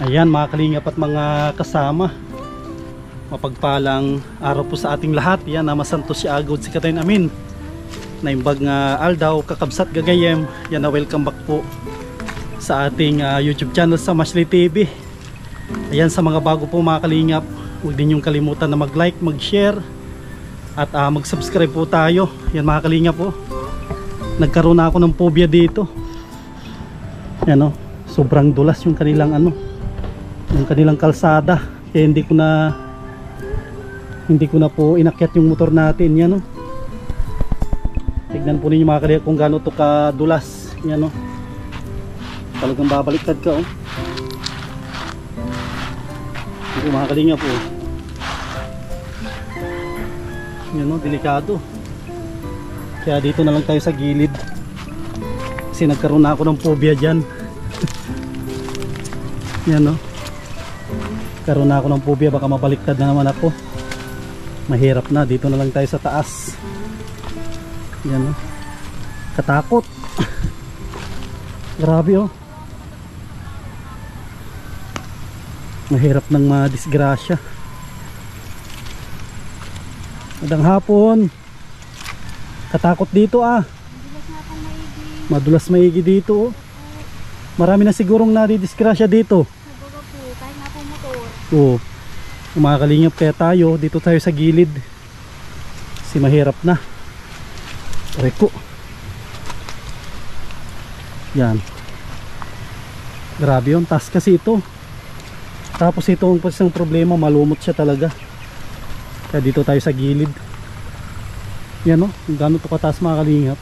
Ayan mga kalingap at mga kasama, mapagpalang araw po sa ating lahat. Yan, namasanto si Agod si Katayin Amin naimbag nga aldaw kakabsat gagayem. Yan na welcome back po sa ating YouTube channel sa Mashley TV. Ayan, sa mga bago po mga kalingap, huwag din yung kalimutan na mag-like, mag-share at mag-subscribe po tayo. Yan mga kalingap po, nagkaroon na ako ng phobia dito. Yan o, sobrang dulas yung kanilang yung kanilang kalsada, kaya hindi ko na po inakyat yung motor natin. Yan o, tignan po ninyo mga kalingap kung gaano to kadulas. Yan o, talagang babaliktad ka o. Ito mga kalingap po, yan o, delikado. Kaya dito na lang tayo sa gilid kasi nagkaroon na ako ng phobia dyan. Yan o, karoon na ako ng phobia, baka mabaliktad na naman ako. Mahirap na, dito na lang tayo sa taas. Yan o, katakot. Grabe o, mahirap nang madisgrasya. Magandang hapon. Katakot dito madulas maigi dito oh. Marami na sigurong nadidisgrasya dito. Kahit na po motor. Oo, mga kalingap, kaya tayo dito tayo sa gilid kasi mahirap na. Reko, yan, grabe yun, taas kasi ito. Tapos ito ang isang problema, malumot siya talaga. Kaya dito tayo sa gilid. Yan o, kung gano'n ito kataas mga kalingap.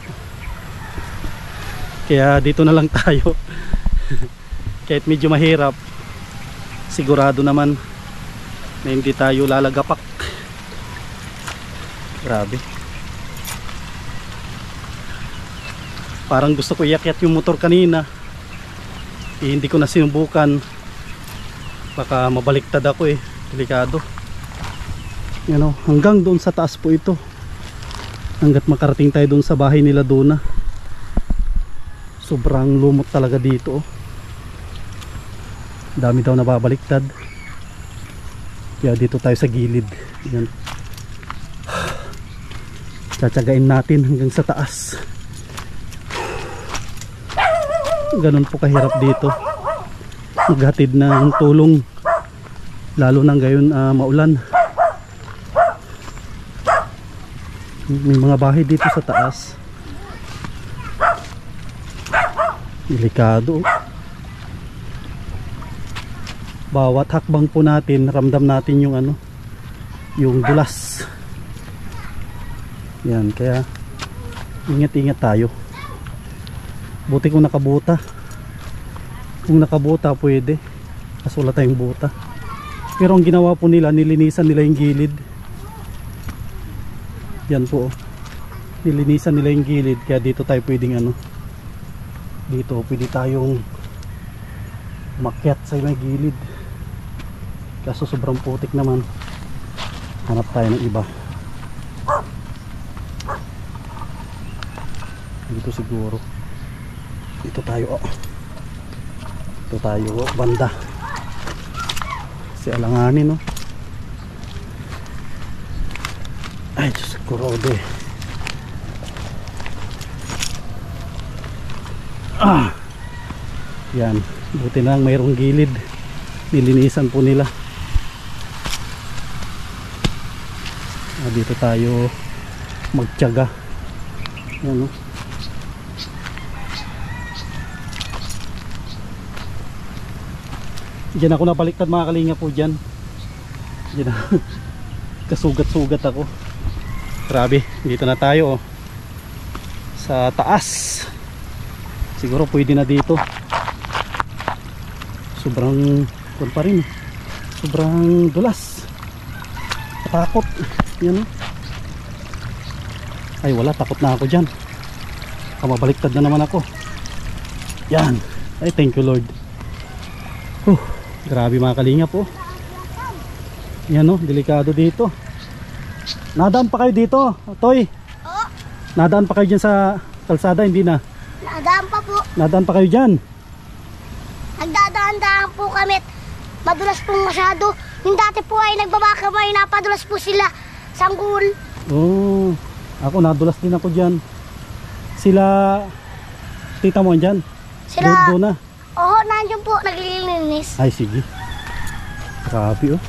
Kaya dito na lang tayo. Kahit medyo mahirap, sigurado naman na hindi tayo lalagapak. Grabe, parang gusto ko iakyat yung motor kanina, hindi ko na sinubukan, baka mabaliktad ako eh, delikado. Yan o, hanggang doon sa taas po ito, hanggat makarating tayo doon sa bahay nila doon na. Sobrang lumot talaga dito oh. Dami daw nababaliktad, kaya dito tayo sa gilid. Yan, tsatsagain natin hanggang sa taas. Ganun po kahirap dito maghatid ng tulong, lalo nang gayon maulan. May mga bahay dito sa taas, delikado. Bawat hakbang po natin, ramdam natin yung yung dulas. Yan, kaya ingat-ingat tayo. Buti kung nakabuta. Kung nakabuta pwede, kaso wala tayong buta. Pero ang ginawa po nila, nilinisan nila yung gilid. Yan po, nilinisan nila yung gilid, kaya dito tayo pwedeng dito pwede tayong makyat sa may gilid. Kaso sobrang putik naman, hanap tayo ng iba. Dito siguro, dito tayo dito tayo banda, si alanganin no. Ay Diyos ko, rode. Yan, buti na lang mayroong gilid, nilinisan po nila. Dito tayo magtiyaga. Yan, no? Diyan ako nabaliktad mga kalinga po dyan. Diyan kasugat-sugat ako. Grabe, dito na tayo sa taas. Siguro pwede na dito. Sobrang pa rin, sobrang dulas, takot. Yan o. Ay wala, takot na ako dyan, mabaliktad na naman ako. Yan, ay thank you Lord. Grabe mga kalinga po. Yan o, delikado dito. Nadaan pa kayo dito, Toy? Oo. Nadaan pa kayo dyan sa kalsada, hindi na? Nadaan pa po. Nadaan pa kayo dyan? Nagdadaan-daan po kami madulas po masyado. Yung dati po ay nagbabaka may napadulas po sila. Sanggol. Oh, ako nadulas din ako dyan. Sila, tita mo dyan? Sila, Doon na. oo, nandiyan po, naglilinis. Ay, sige. Grabe oh.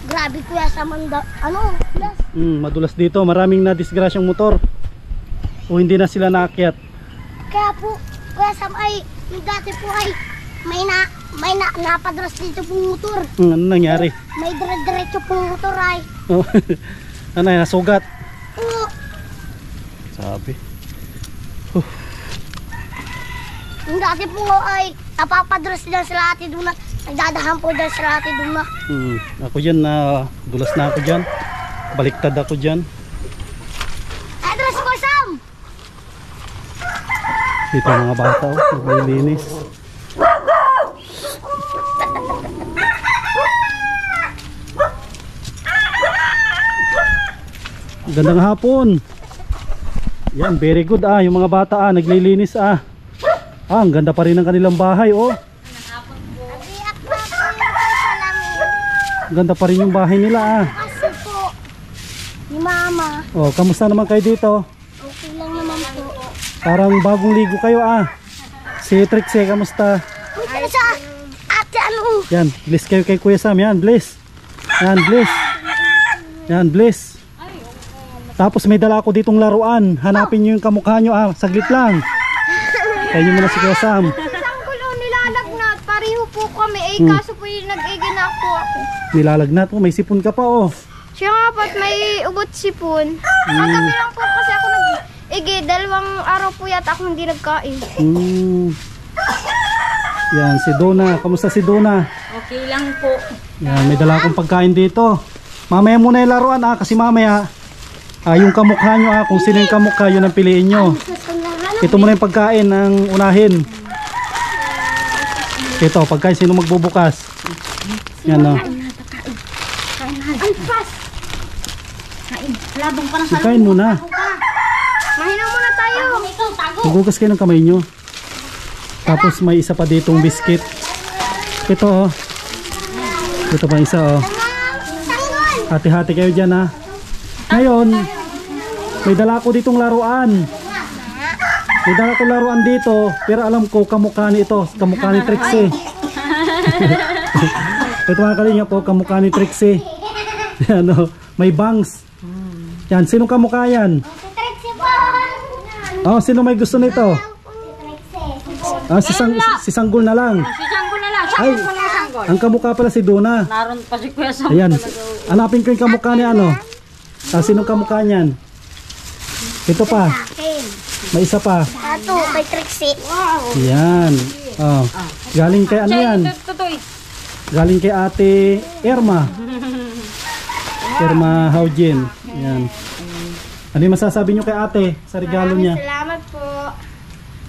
Grabe kuya sa manda, ano, yes. Madulas dito. Maraming na-disgrasyang motor. O hindi na sila naakyat. Kaya po, kuya Sam ay, yung dati po ay, may napadulas dito pong motor. Ano nangyari? May dire-diretso pong motor ay. Oh. Ano yan, nasugat? Oo. Sabi. Yung dati po ay, napapadulas din sila ate Duna. Nagdadahan po din sila ate Duna. Ako dyan, dulas na ako dyan. Baliktad ako dyan. Ay, dulas ko Sam! Dito mga bata oh, naglilinis. Gandang hapon. Yan, very good yung mga bata naglilinis ang ganda pa rin ng kanilang bahay oh. Nabiyak na po yung salamin. Ganda pa rin yung bahay nila Kasi po, ni mama, Oh, kamusta naman kayo dito? okay lang naman po. Parang bagong ligo kayo Si Trixie, kamusta? Uy, ano sa ate ano? Yan, bless kayo kay Kuya Sam. Yan, bless. Yan, bless. Yan, bless. Tapos may dala ako ditong laruan. Hanapin nyo yung kamukha nyo saglit lang. Kaya nyo muna si Kuya Sam. Sanggol o nilalagnat, pareho po kami. Kaso po yung nag-iginak po ako. Nilalagnat po, may sipon ka pa Siya nga po't may ubot sipon. Kagabi lang po kasi ako nag-igi. 2 araw po yata ako hindi nagkain. Yan, si Dona. Kamusta si Dona? Okay lang po. Yan, may dala akong pagkain dito. Mamaya muna yung laruan kasi mamaya yung kamukha nyo kung sino yung kamukha yun ang piliin nyo. Ito muna yung pagkain ang unahin. Ito, pagkain sino magbubukas. Yan Alpas! Labong pa ng Pagkain muna. Mahina muna tayo. Magugas kayo ng kamay nyo. Tapos may isa pa ditong biscuit. Ito Ito pa isa Sanggol! Hati-hati kayo dyan Ngayon, may dala ko ditong laruan. May dala ko laruan dito. Pero alam ko kamukha ni ito. Kamukha ni Trixie. Ito mga kalinga po, kamukha ni Trixie. Yan may bangs. Yan, sinong kamukha yan? Si Trixie po! Sino may gusto nito? Si Sanggol na lang. Si Sanggol na lang. Ay, Sanggol na Sanggol. ang kamukha pala si Dona. Naroon pa si Kuya Sam. Ayan, hanapin ko yung kamukha ni sinong kamukha niyan? Ito pa, Akin. may isa pa. Ito, kay Trixie. Yan. Galing kay ano yan? Tutoy. Galing kay ate Irma. Irma Haujin. Yan. Ano yung masasabi nyo kay ate sa regalo niya? Salamat po.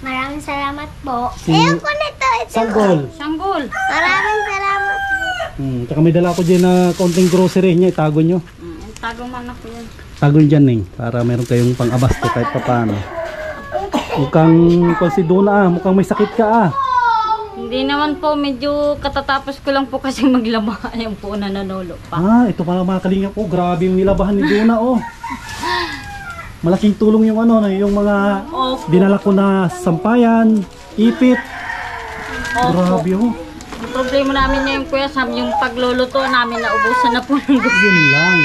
Maraming salamat po. Si Ayun ko nito. Sanggol. Sanggol. Maraming salamat po. Tsaka may dala ko dyan na konting grocery niya. Itago nyo. Tagong man ako yan. Tago nyo dyan para meron kayong pang-abasto kahit paano. Mukhang kung si Dona mukhang may sakit ka Hindi naman po, medyo katatapos ko lang po kasi maglaba. Ayun po, nananolo pa. Ito pala mga kalinga ko. Grabe yung nilabahan ni Dona Malaking tulong yung yung mga dinala ko na sampayan, ipit. Grabe Ang problema namin ngayon Kuya Sam, yung pagluluto namin naubusan na po ng gusto. Yun lang.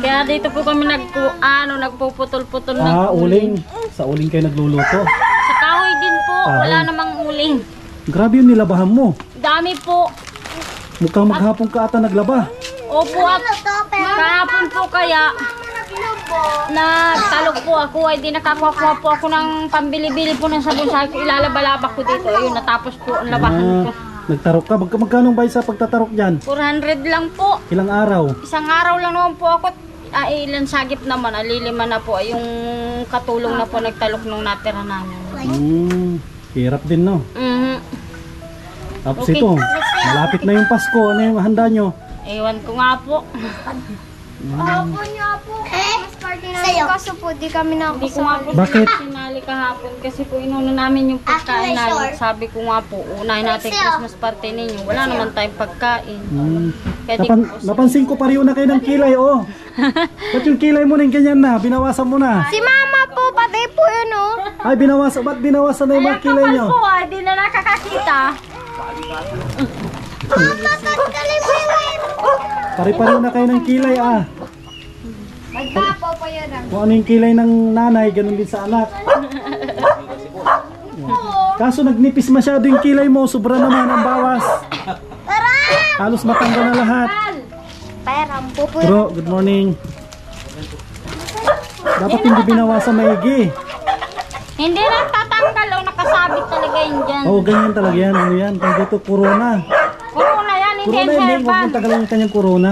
Kaya dito po kami nagpuputol-putol ng Uling. Sa uling kayo nagluluto. Sa kahoy din po, Kahoy. wala namang uling. Grabe yung nilabahan mo. Dami po. Mukhang maghapon ka ata naglaba. Opo, at kahapon po kaya nagtalog po ako, ay di nakakuha po ako ng pambili-bili po ng sabon. Sabi ko ilalaba-laba ko dito. Ayun, natapos po ang labahan ko. Nagtarok ka. Magkano ba sa pagtatarok dyan? 400 lang po. Ilang araw? Isang araw lang naman po ako. Ilan sagip naman, lilima na po. Yung katulong na po nagtalok nung natira namin. Hirap din Tapos Okay. ito, malapit na yung Pasko. Ano yung handa nyo? Ewan ko nga po. Ako niya po. Mas party namin. Kaso po, di kami Hindi ko nga po Bakit? sinali kahapon kasi po inuno namin yung pagkain namin. Sabi ko nga po, unahin natin Christmas party ninyo. Wala naman tayong pagkain. Kaya di ko po Napansin ko pareho na kayo ng kilay, oh. Ba't yung kilay mo nang ganyan na? Binawasan mo na. Si mama po, pati po yun oh. Ay, binawasan. Ba't binawasan na yung mga kilay nyo? po di na nakakakita. Mama, tanggalin mo yun. Pare-pareho na kayo ng kilay, ah. Magpapo po yun ah. Kung ano yung kilay ng nanay, ganun din sa anak. Kaso nagnipis masyado yung kilay mo, sobra naman ang bawas. Tara! Halos matanggal na lahat. Perang po po. Bro, good morning. Dapat hindi binawasan maigi. Hindi na tatanggal o nakasabit talaga yun dyan. Oo, ganyan talaga yan. Ano yan? Tawag dito, corona. Corona yan, hindi Corona yan yan, huwag herbal. mong tagalan yung kanyang corona.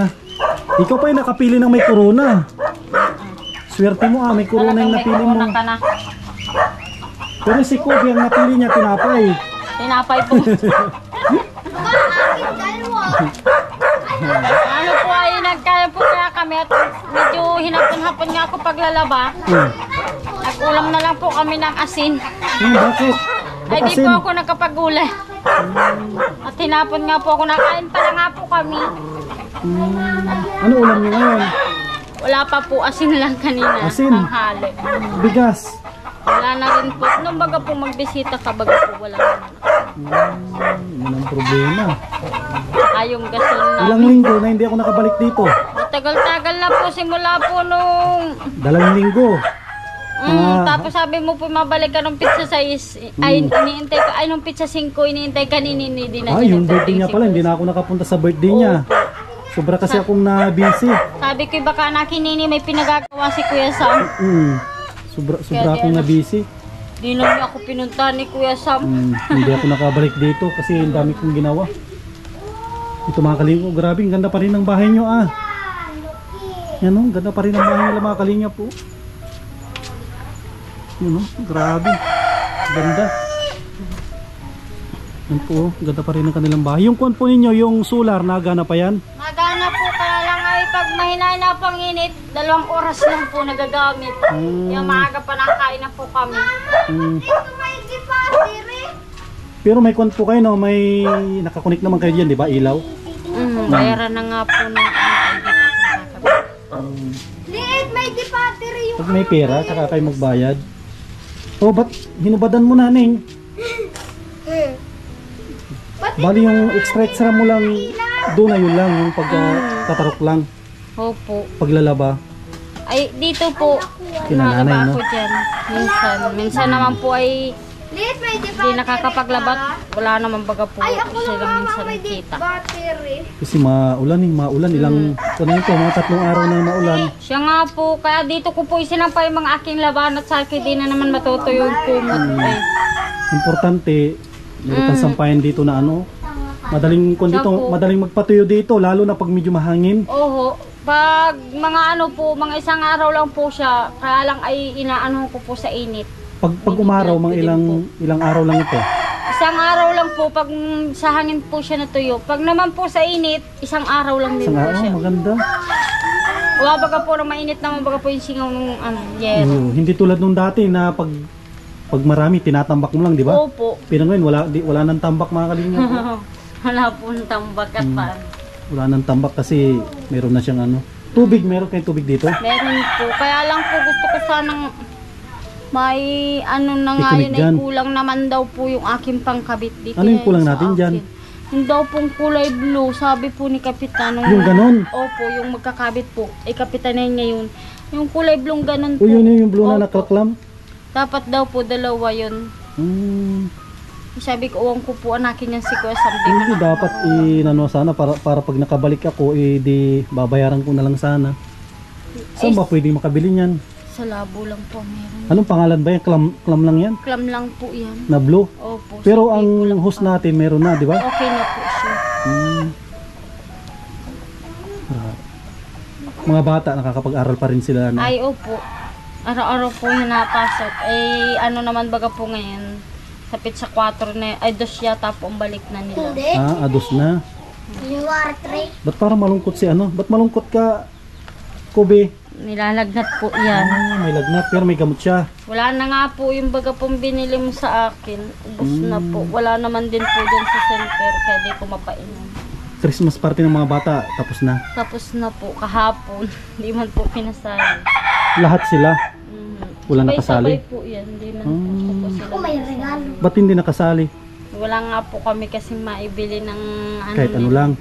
Ikaw pa yung nakapili ng may corona. Swerte mo ah, may corona yung Talagang may napili mo. corona ka na. Pero si Kobe ang napili niya, tinapay. Tinapay po. Ano po ay nagkaya po kaya kami at medyo hinapon-hapon nga ako paglalaba. Nag-ulam na lang po kami ng asin. Bakit? Ay di Bakasin. po ako nakapag-ulay. At hinapon nga po ako, nakain pala nga po kami. Ano ulam niyo ngayon? Wala pa po, asin lang kanina. Asin? Tanghali. Bigas. Wala na rin po. Nung baga po magbisita ka, baga po wala naman. Yun ang problema. Ayong gasol na. Ilang linggo na hindi ako nakabalik dito. Matagal-tagal na po simula po nung... 2 linggo. Tapos sabi mo po mabalik ka nung pizza 6. Ay, iniintay ko. Ay, nung pizza 5, iniintay ka ni Nini. Ay, yung birthday niya pala, hindi na ako nakapunta sa birthday niya. Sobra kasi akong na-busy. Sabi ko baka na Nini may pinagagawa si Kuya Sam. Sobra Kaya akong na-busy. Di na niya ako pinunta ni Kuya Sam. Hindi ako nakabalik dito kasi ang dami kong ginawa. Ito mga kalingap, grabe, ang ganda pa rin ng bahay nyo ah. Yan o, ganda pa rin ng bahay nila mga kalingap po. Yan o, grabe. Ganda. Yan po, ganda pa rin ng kanilang bahay. Yung kuwan po ninyo, yung solar, nagana pa yan? Nagana po kaya lang ay pag mahinay na pang init, 2 oras lang po nagagamit. Yung maaga pa nakain na po kami. Ito may dipatiri. Pero may kuwan po kayo, no? May nakakunik naman kayo dyan, di ba? Ilaw? Bayaran na nga po ng Liit, may dipatiri yung... Pag may pera, saka kayo magbayad. Oh, ba't hinubadan mo na, Ning? Bali yung extra mo lang, doon na yun lang, yung pagtatarok lang, Opo. paglalaba. Ay, dito po, Kinananay, nalaba no? ako dyan. Minsan naman po ay Liit, may hindi dipatiri. nakakapaglabat. Wala naman baga po Ay, ako sila lang minsan may kita. dipatiri. Kasi maulan maulan, ilang, ano yun po, mga 3 araw na maulan. Siya nga po, kaya dito ko po isinampay yung mga aking laban at sa akin di na naman matutuyo yung kumot. Importante, meron kang sampayan dito na ano, madaling, kung dito, Opo. madaling magpatuyo dito, lalo na pag medyo mahangin. Oho, pag mga ano po, mga isang araw lang po siya, kaya lang ay inaano ko po sa init. Pag umaraw, mga ilang araw lang ito. Isang araw lang po pag sa hangin po siya natuyo. Pag naman po sa init, isang araw lang din Isang po araw, siya. maganda. Wala baga po na mainit naman baga po yung singaw ng yero. Hindi tulad nung dati na pag marami, tinatambak mo lang, di ba? Opo. Pero ngayon, wala nang tambak mga kalingap. Wala po ng tambak at paan. Wala nang tambak kasi meron na siyang ano. Tubig, meron kayong tubig dito? Meron po. Kaya lang po gusto ko sanang may ano na nga Ikunig yun ay dyan. kulang naman daw po yung aking pangkabit dito. Ano yung yan kulang sa natin dyan? akin. Yung daw pong kulay blue, sabi po ni Kapitan. Yung ganon? Opo, yung magkakabit po. Eh, Kapitan na yun ngayon. Yung kulay blue ganon O po. yun yung blue na Opo. nakaklam? Dapat daw po dalawa yun. Sabi ko, uwang ko po anakin yan si Kuya Sam. Di Hindi, man ako dapat inano sana para pag nakabalik ako, di babayaran ko na lang sana. Saan ba pwedeng makabili niyan? sa labo lang po meron. Anong pangalan ba yan? Clam lang yan? Clam lang po yan. Na blue? Opo. Pero sabi ang ko lang host po. natin meron na, di ba? Okay na po siya. Mga bata, nakakapag-aral pa rin sila. Na. Ay, opo. Araw-araw po yung napasok. Eh, ano naman baga po ngayon? Sapit sa 4 na, ay 2 yata po ang balik na nila. Hindi. Ados na. You are three. Ba't parang malungkot si ano? Ba't malungkot ka, Kobe? Nilalagnat po yan. May lagnat pero may gamot siya. Wala na nga po yung baga pong binili mo sa akin. Ubus na po. Wala naman din po dyan sa center kaya di ko mapainom. Christmas party ng mga bata, tapos na. Tapos na po kahapon. Hindi man po pinasali. Lahat sila. Wala nakasali? Sabay po yan. Hindi man po sila. May regalo. Ba't hindi nakasali? Wala nga po kami kasi maibili ng ano. Kahit ano lang.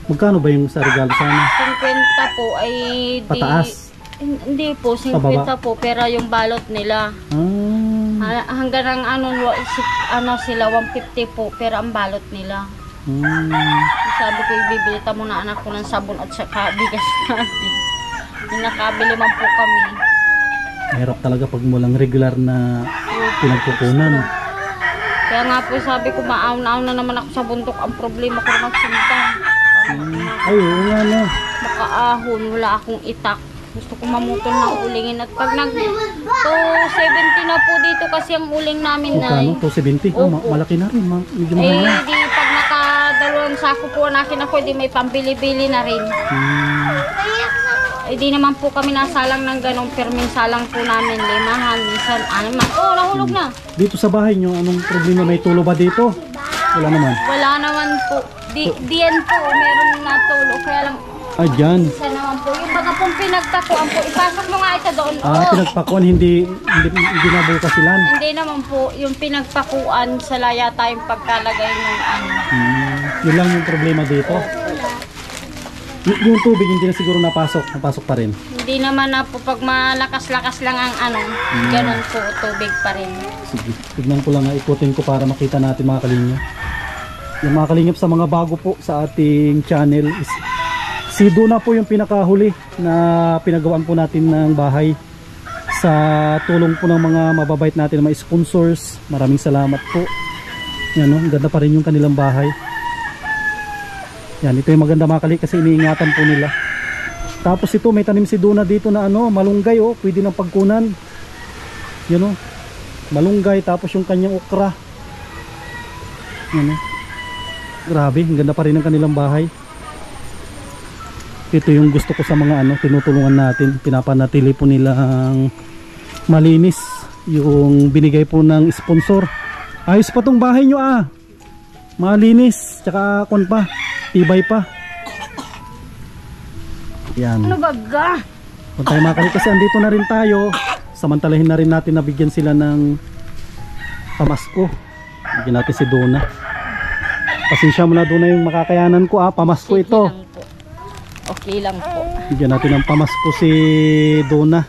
Magkano ba yung sa regalo sana? 50 po ay di... Pataas? Hindi po, 50 Pababa? po. Pero yung balot nila. Hanggang ang ano sila, 150 po. Pero ang balot nila. Sabi ko, ibibili ta muna anak ko ng sabon at saka bigas natin. Yung nakabili man po kami. Mahirap talaga pag walang regular na pinagkukunan. Kaya nga po sabi ko, maaw-naaw na naman ako sa bundok. Ang problema ko naman sinta. Ay, oo nga no. Makaahon, wala akong itak. Gusto ko mamutol ng ulingin. At pag nag 270 na po dito kasi ang uling namin na. Magkano? 270? Opo. Malaki na rin. Medyo Eh, mahal na. di pag nakadalawang sako po nakin ako, di may pambili-bili na rin. Eh, di naman po kami nasalang ng ganong pero minsalang po namin limahan, minsan anuman. Oh, nahulog na. Dito sa bahay nyo, anong problema? May tulo ba dito? Wala naman. Wala naman po. Diyan po, meron na tulo. Kaya lang, Ah, dyan. isa naman po. Yung baga pong pinagtakuan po, ipasok mo nga ito doon. Pinagpakuan, hindi nabukas sila. Hindi naman po, yung pinagpakuan sa laya tayong pagkalagay ng ano. Yun lang yung problema dito. Yung tubig hindi na siguro napasok pa rin. Hindi naman na po, pag malakas-lakas lang ang ano, ganun po, tubig pa rin. Sige, tignan ko lang, ikutin ko para makita natin mga kalingap. Yung mga kalingap sa mga bago po sa ating channel is si Duna po yung pinakahuli na pinagawaan po natin ng bahay sa tulong po ng mga mababait natin, mga sponsors. Maraming salamat po. Yan, no? Ganda pa rin yung kanilang bahay. Yan, ito yung maganda mga kali kasi iniingatan po nila. Tapos ito may tanim si Duna dito na ano, malunggay oh, pwede ng pagkunan. Yan oh. Malunggay tapos yung kanyang okra. Yan oh. Grabe, ang ganda pa rin ng kanilang bahay. Ito yung gusto ko sa mga ano, tinutulungan natin. Pinapanatili po nilang malinis yung binigay po ng sponsor. Ayos pa tong bahay nyo ah. Malinis, tsaka kon pa, tibay pa. Yan. Ano baga? Kung tayo makakali kasi andito na rin tayo. Samantalahin na rin natin na bigyan sila ng pamasko. Bigyan natin si Duna. Pasensya mo na Duna yung makakayanan ko ah. Pamasko ito. Okay lang po. Bigyan natin ng pamasko si Duna.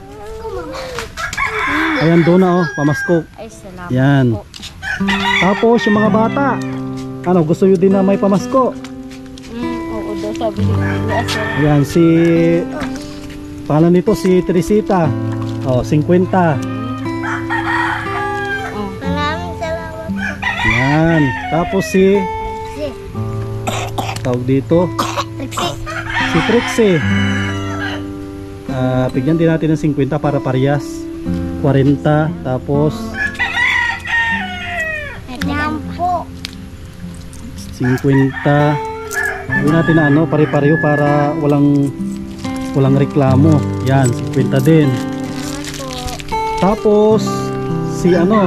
Ayan Duna oh, pamasko. Ay, salamat Yan. po. Tapos yung mga bata, ano, gusto nyo din na may pamasko? Oo daw, sabi ni Asya. Ayan, pangalan nito si Teresita. Oh, 50. Maraming salamat po. Yan. Tapos tawag dito, si Trixie. Bigyan din natin ng 50 para parehas. 40. Tapos Yan po. 50. Gawin natin na ano, pare-pareho para walang reklamo. Yan, 50 din. Tapos si ano,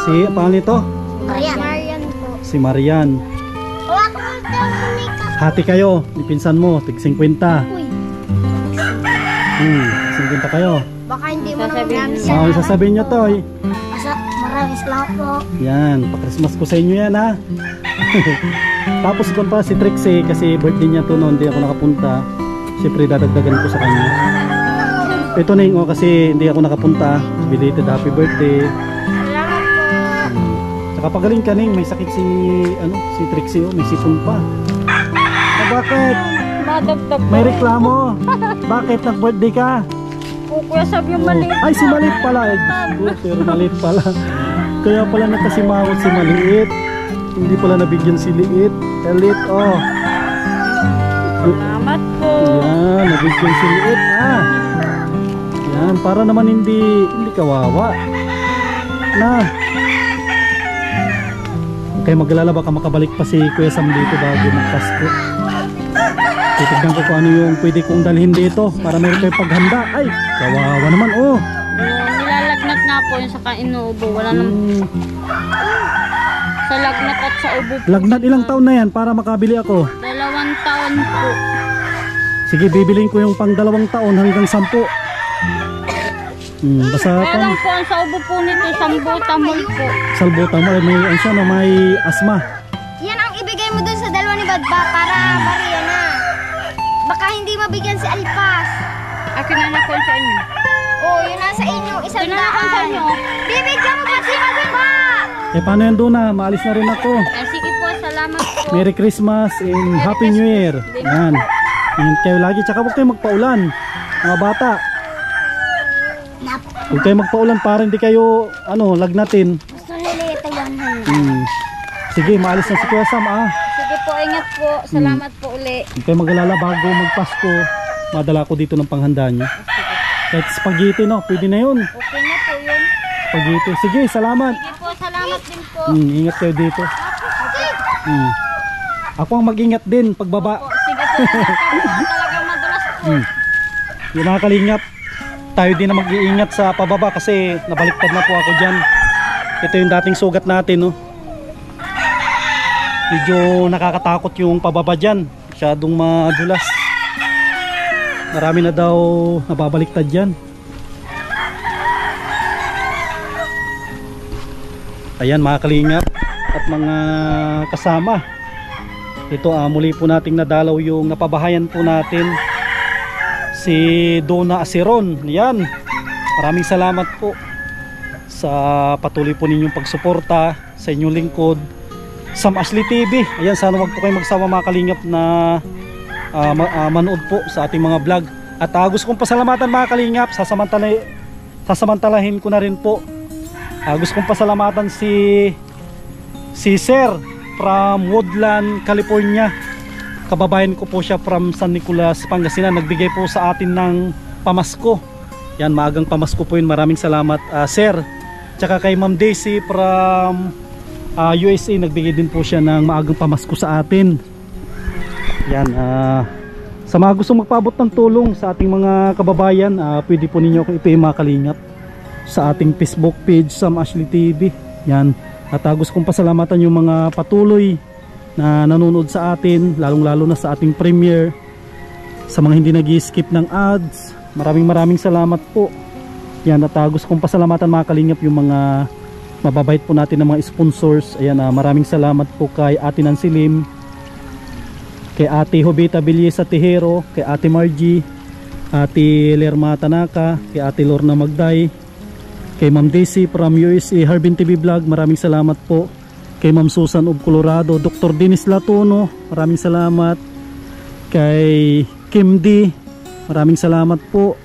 si pangalan nito? Marian po. Si Marian. Wala ko ng teleponika. Hati kayo, ni pinsan mo, tig 50. Uy. 50 kayo. Baka hindi mo Sasabihin naman Oh, sasabihin nyo to. Maraming salamat po. Yan, pa-Christmas ko sa inyo yan ha. Tapos kung pa si Trixie kasi birthday niya to noon, hindi ako nakapunta. Siyempre dadagdagan ko sa kanya. Ito na yung kasi hindi ako nakapunta. Belated happy birthday. Salamat po. Tsaka pagaling ka ning, may sakit si Trixie oh, may sipon pa. Bakit? Madagdag May reklamo. Bakit nag-birthday ka? Kuya, sabi yung maliit. Ay, si Maliit pala. Pero Maliit pala. Kaya pala nagkasimawot si Maliit. Hindi pala nabigyan si Liit. Liit, oh. Salamat po. Yan, nabigyan si Liit, ah. Yan, para naman hindi kawawa. Na. Okay, mag-alala baka makabalik pa si Kuya Sam dito bago magpasko. Titignan ko kung ano yung pwede kong dalhin dito para meron kayo paghanda. Ay, kawawa naman oh. Nilalagnat nga po yung saka inuubo. Wala nang sa lagnat at sa ubo po. Lagnat ilang taon na yan para makabili ako? 2 taon po. Sige, bibilin ko yung pang 2 taon hanggang 10. Basta Kaya lang po ang sa ubo po nito, salbutamol po. salbutamol, may ano siya, no, may asma. Yan ang ibigay mo dun sa dalawa ni Badba para bariya na. Baka hindi mabigyan si Alpas. Akin na ko sa inyo. Oh, yun nasa inyo, 100. Tinanakon sa inyo. Bibigyan mo ba si Badba? Eh paano yan doon na? Maalis na rin ako. Sige po, salamat po. Merry Christmas and Happy New Year. Yan. Ingat kayo lagi. Tsaka huwag kayo magpaulan. Mga bata. Huwag kayo magpaulan para hindi kayo lagnatin. Gusto nila ito yan. Sige, maalis na si Kuya Sam ah. Sige po, ingat po. Salamat po uli. Huwag kayo mag-alala bago magpasko. Madala ko dito ng panghanda nyo. Kahit spaghetti no, pwede na yun. Okay na po yun. Spaghetti. Sige, salamat. Sige po, salamat din po. Ingat kayo dito. Ako ang mag-ingat din pagbaba. Sige po, talagang madulas po. Yung mga kalingap, tayo din na mag-iingat sa pababa kasi nabaliktad na po ako dyan. Ito yung dating sugat natin, no? Medyo nakakatakot yung pababa dyan. Masyadong madulas. Marami na daw nababaliktad dyan. Ayan mga kalingap at mga kasama. Ito muli po nating nadalaw yung napabahayan po natin si Donna Aceron. Yan. Maraming salamat po sa patuloy po ninyong pagsuporta sa inyong lingkod Sam Ashley TV. Ayan, sana wag po kayo magsawa mga kalingap na manood po sa ating mga vlog. At gusto kong pasalamatan mga kalingap, sasamantalahin ko na rin po. Gusto kong pasalamatan si Sir from Woodland, California. Kababayan ko po siya from San Nicolas, Pangasinan. Nagbigay po sa atin ng pamasko. Yan, maagang pamasko po yun. Maraming salamat Sir. Tsaka kay Ma'am Daisy from USA, nagbigay din po siya ng maagang pamasko sa atin. Yan, sa mga gustong magpaabot ng tulong sa ating mga kababayan, pwede po ninyo akong i-PM mga kalingap sa ating Facebook page Sam Ashley TV. Yan. At gusto kong pasalamatan yung mga patuloy na nanonood sa atin, lalong-lalo na sa ating premiere, sa mga hindi nag-skip ng ads. Maraming salamat po. Yan, at gusto kong pasalamatan mga kalingap yung mga mababait po natin ng mga sponsors. Ayan, maraming salamat po kay Ate Nancy Lim, kay Ate Jovita Villesa Tejero, kay Ate Margie, Ate Lerma Tanaka, kay Ate Lorna Magday, kay Ma'am Daisy from USA, Harbin TV Vlog, maraming salamat po. Kay Ma'am Susan of Colorado, Dr. Dennis Latuno, maraming salamat. Kay Kim D, maraming salamat po.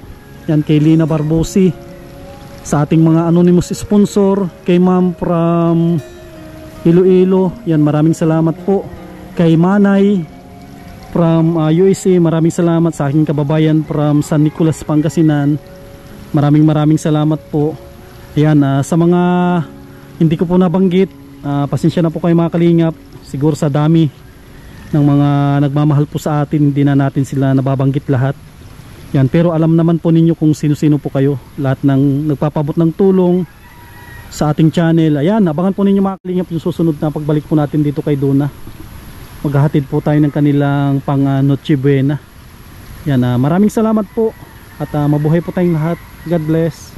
Yan, kay Lina Barbosi, sa ating mga anonymous sponsor, kay Ma'am from Iloilo, yan, maraming salamat po. Kay Manay from USA, maraming salamat. Sa aking kababayan from San Nicolas, Pangasinan, maraming salamat po. Ayan, sa mga hindi ko po nabanggit, pasensya na po kayo mga kalingap. Siguro sa dami ng mga nagmamahal po sa atin, hindi na natin sila nababanggit lahat. Yan, pero alam naman po ninyo kung sino-sino po kayo, lahat ng nagpapabot ng tulong sa ating channel. Ayan, abangan po ninyo mga kalingap yung susunod na pagbalik po natin dito kay Donna. Maghahatid po tayo ng kanilang pang Noche Buena. Yan, maraming salamat po at mabuhay po tayong lahat. God bless.